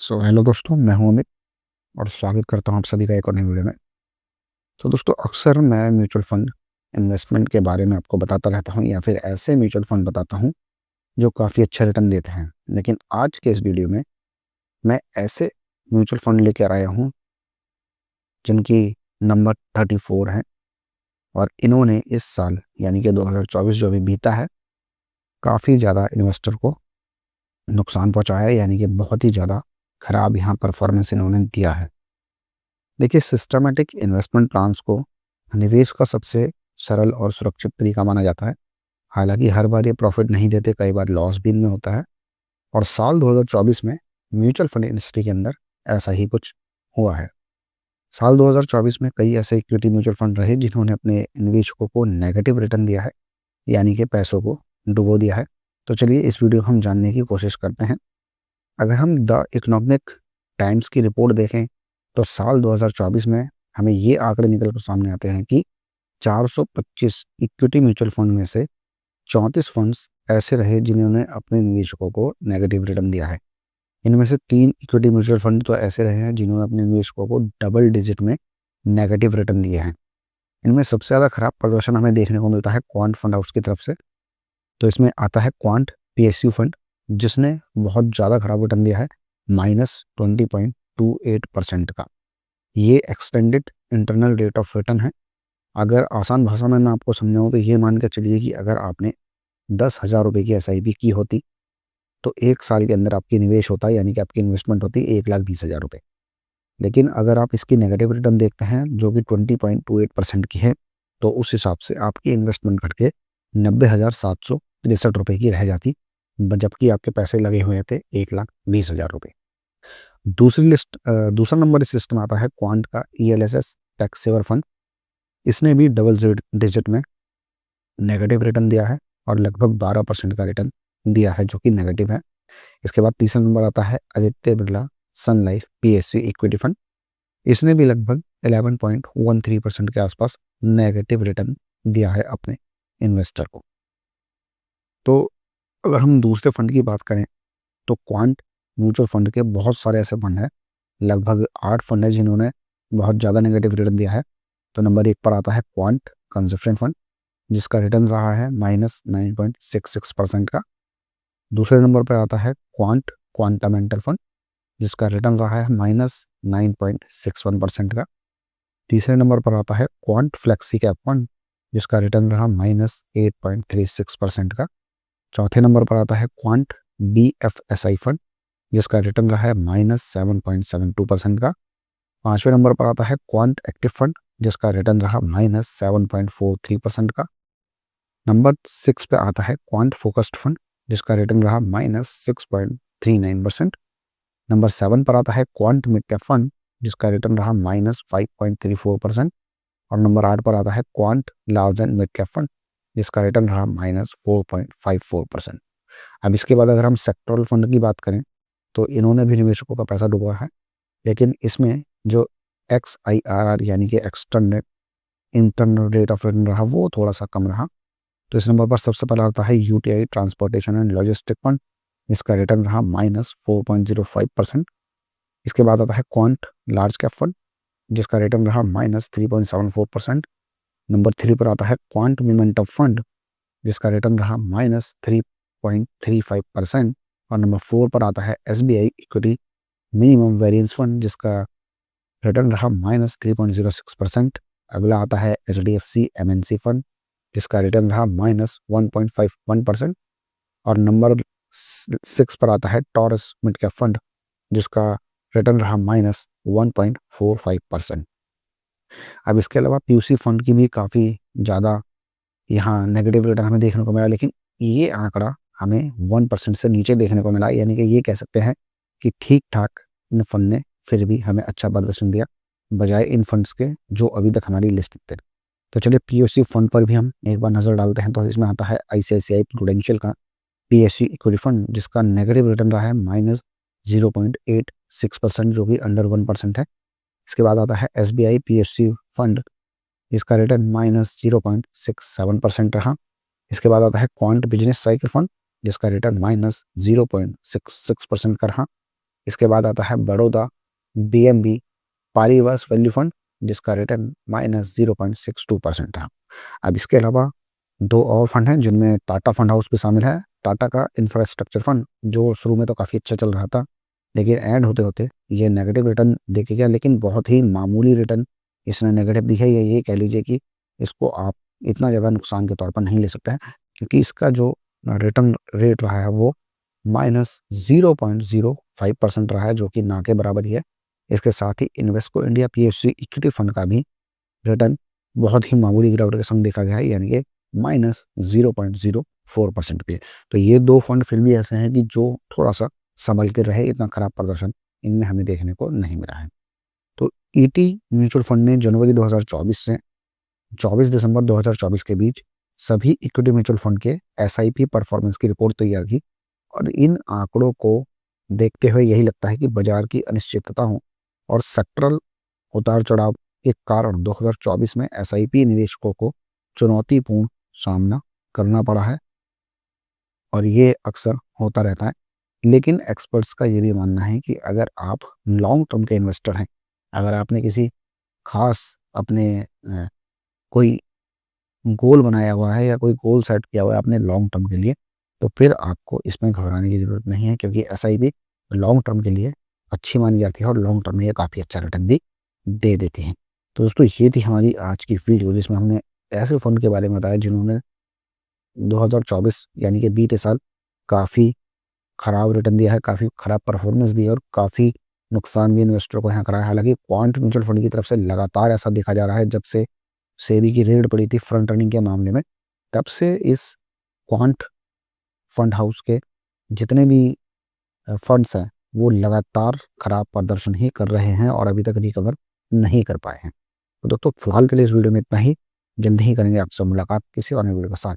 Hello दोस्तों, मैं हूं अमित और स्वागत करता हूं आप सभी का एक और नई वीडियो में। तो दोस्तों, अक्सर मैं म्यूचुअल फंड इन्वेस्टमेंट के बारे में आपको बताता रहता हूं या फिर ऐसे म्यूचुअल फंड बताता हूं जो काफ़ी अच्छा रिटर्न देते हैं। लेकिन आज के इस वीडियो में मैं ऐसे म्यूचुअल फंड लेकर आया हूं जिनकी नंबर 34 है और इन्होंने इस साल यानी कि 2024 जो अभी बीता है, काफ़ी ज़्यादा इन्वेस्टर को नुकसान पहुंचाया है, यानी कि बहुत ही ज़्यादा खराब यहाँ परफॉर्मेंस इन्होंने दिया है। देखिए, सिस्टमैटिक इन्वेस्टमेंट प्लान्स को निवेश का सबसे सरल और सुरक्षित तरीका माना जाता है। हालांकि हर बार ये प्रॉफिट नहीं देते, कई बार लॉस भी इनमें होता है। और साल 2024 में म्यूचुअल फंड इंडस्ट्री के अंदर ऐसा ही कुछ हुआ है। साल 2024 में कई ऐसे इक्विटी म्यूचुअल फंड रहे जिन्होंने अपने निवेशकों को नेगेटिव रिटर्न दिया है, यानी कि पैसों को डुबो दिया है। तो चलिए इस वीडियो हम जानने की कोशिश करते हैं। अगर हम द इकोनॉमिक टाइम्स की रिपोर्ट देखें तो साल 2024 में हमें ये आंकड़े निकल कर सामने आते हैं कि 425 इक्विटी म्यूचुअल फंड में से 34 फंड्स ऐसे रहे जिन्होंने अपने निवेशकों को नेगेटिव रिटर्न दिया है। इनमें से 3 इक्विटी म्यूचुअल फंड तो ऐसे रहे हैं जिन्होंने अपने निवेशकों को डबल डिजिट में नेगेटिव रिटर्न दिए हैं। इनमें सबसे ज़्यादा खराब प्रदर्शन हमें देखने को मिलता है क्वांट फंड हाउस की तरफ से। तो इसमें आता है क्वांट पीएसयू फंड, जिसने बहुत ज़्यादा खराब रिटर्न दिया है, -20.28% का। ये extended internal rate of return है। अगर आसान भाषा में मैं आपको समझाऊं तो ये मान के चलिए कि अगर आपने 10,000 रुपये की एसआईपी की होती तो 1 साल के अंदर आपकी निवेश होता है, यानी कि आपकी इन्वेस्टमेंट होती 1,20,000 रुपये। लेकिन अगर आप इसकी नेगेटिव रिटर्न देखते हैं जो कि 20.28% की है, तो उस हिसाब से आपकी इन्वेस्टमेंट घट के 90,763 रुपये की रह जाती, जबकि आपके पैसे लगे हुए थे 1,20,000 रुपये। दूसरा नंबर इस लिस्ट में आता है क्वांट का ईएलएसएस टैक्स सेवर फंड। इसने भी डबल डिजिट में नेगेटिव रिटर्न दिया है और लगभग 12% का रिटर्न दिया है, जो कि नेगेटिव है। इसके बाद तीसरा नंबर आता है आदित्य बिरला सन लाइफ पीएसयू इक्विटी फंड। इसने भी लगभग 11.13% के आसपास नेगेटिव रिटर्न दिया है अपने इन्वेस्टर को। तो अगर हम दूसरे फंड की बात करें तो क्वांट म्यूचुअल फंड के बहुत सारे ऐसे फंड हैं, लगभग 8 फंड है जिन्होंने बहुत ज़्यादा नेगेटिव रिटर्न दिया है। तो नंबर 1 पर आता है क्वांट कंजप्शन फंड, जिसका रिटर्न रहा है -9.66% का। दूसरे नंबर पर आता है क्वांट क्वांटामेंटल फंड, जिसका रिटर्न रहा है -9.61% का। तीसरे नंबर पर आता है क्वांट फ्लेक्सी कैप फंड, जिसका रिटर्न रहा -8.36% का। चौथे नंबर पर आता है क्वांट BFSI फंड, जिसका रिटर्न रहा है -7.72% का। पांचवें नंबर पर आता है क्वांट एक्टिव फंड, जिसका रिटर्न रहा -7.43% का। नंबर 6 पे आता है क्वांट फोकस्ड फंड, जिसका रिटर्न रहा -6.39%। नंबर 7 पर आता है क्वांट मिड कैप फंड, जिसका रिटर्न रहा -5.34%। और नंबर 8 पर आता है quant large and mid cap fund, जिसका रिटर्न रहा -4.54%। अब इसके बाद अगर हम सेक्टोरल फंड की बात करें तो इन्होंने भी निवेशकों का पैसा डुबोया है, लेकिन इसमें जो XIRR यानी कि external internal rate of return रहा वो थोड़ा सा कम रहा। तो इस नंबर पर सबसे पहला आता है UTI transportation and logistic fund, इसका रिटर्न रहा -4.05%। इसके बाद आता है क्वांट लार्ज कैप फंड, जिसका रिटर्न रहा -3.74%। नंबर 3 पर आता है क्वांट मोमेंटम फंड, जिसका रिटर्न रहा -3.35%। और नंबर 4 पर आता है SBI equity minimum variance fund, जिसका रिटर्न रहा -3.06%। अगला आता है HDFC MNC फंड, जिसका रिटर्न रहा -1.51%। और नंबर 6 पर आता है टॉरस मिड कैप फंड, जिसका रिटर्न रहा -1.45%। अब इसके अलावा PUC फंड की भी काफ़ी ज़्यादा यहाँ नेगेटिव रिटर्न हमें देखने को मिला, लेकिन ये आंकड़ा हमें 1% से नीचे देखने को मिला, यानी कि ये कह सकते हैं कि ठीक ठाक इन फंड ने फिर भी हमें अच्छा प्रदर्शन दिया बजाय इन फंड्स के जो अभी तक हमारी लिस्ट थे। तो चलिए PSU फंड पर भी हम एक बार नज़र डालते हैं। तो इसमें आता है ICICI प्रूडेंशियल का PSU इक्विटी फंड, जिसका नेगेटिव रिटर्न रहा है -0.86%, जो कि अंडर 1% है। इसके बाद आता है SBI PSU फंड, जिसका रिटर्न -0.67% रहा। इसके बाद आता है क्वांट बिजनेस साइकिल फंड, जिसका रिटर्न -0.66% का रहा। इसके बाद आता है बड़ौदा बीएमबी पारिवास वैल्यू फंड, जिसका रिटर्न -0.62% है। अब इसके अलावा दो और फंड हैं जिनमें टाटा फंड हाउस भी शामिल है। टाटा का इंफ्रास्ट्रक्चर फंड, जो शुरू में तो काफ़ी अच्छा चल रहा था, लेकिन ऐड होते होते ये नेगेटिव रिटर्न देके गया, लेकिन बहुत ही मामूली रिटर्न इसने नेगेटिव दिया है। ये कह लीजिए कि इसको आप इतना ज़्यादा नुकसान के तौर पर नहीं ले सकते हैं, क्योंकि इसका जो रिटर्न रेट रहा है वो -0.05% रहा है, जो कि ना के बराबर ही है। इसके साथ ही Invesco India PSU equity fund का भी रिटर्न बहुत ही मामूली गिरावट के संग देखा गया है, यानी कि -0.04% पे। तो ये दो फंड फिर भी ऐसे हैं कि जो थोड़ा सा संभल के रहे, इतना खराब प्रदर्शन इनमें हमें देखने को नहीं मिला है। तो ईटी म्यूचुअल फंड ने जनवरी 2024 से 24 दिसंबर 2024 के बीच सभी इक्विटी म्यूचुअल फंड के एसआईपी परफॉर्मेंस की रिपोर्ट तैयार की, और इन आंकड़ों को देखते हुए यही लगता है कि बाजार की अनिश्चितताओं और सेक्टरल उतार चढ़ाव के कारण 2024 में एसआईपी निवेशकों को चुनौतीपूर्ण सामना करना पड़ा है, और ये अक्सर होता रहता है। लेकिन एक्सपर्ट्स का ये भी मानना है कि अगर आप लॉन्ग टर्म के इन्वेस्टर हैं, अगर आपने किसी खास अपने कोई गोल बनाया हुआ है या कोई गोल सेट किया हुआ है आपने लॉन्ग टर्म के लिए, तो फिर आपको इसमें घबराने की ज़रूरत नहीं है, क्योंकि एसआईपी लॉन्ग टर्म के लिए अच्छी मानी जाती है और लॉन्ग टर्म में ये काफ़ी अच्छा रिटर्न भी दे देती हैं। तो दोस्तों, ये थी हमारी आज की वीडियो, जिसमें हमने ऐसे फंड के बारे में बताया जिन्होंने 2024 यानी कि बीते साल काफ़ी खराब रिटर्न दिया है, काफ़ी खराब परफॉर्मेंस दी है, और काफ़ी नुकसान भी इन्वेस्टर को यहाँ करा है। हालांकि क्वांट म्यूचुअल फंड की तरफ से लगातार ऐसा देखा जा रहा है, जब से सेबी की रेड पड़ी थी फ्रंट रनिंग के मामले में, तब से इस क्वांट फंड हाउस के जितने भी फंड्स हैं वो लगातार खराब प्रदर्शन ही कर रहे हैं और अभी तक रिकवर नहीं कर पाए हैं। तो दोस्तों, फिलहाल के लिए इस वीडियो में इतना ही। जल्दी ही करेंगे आपसे मुलाकात किसी और नई वीडियो के साथ।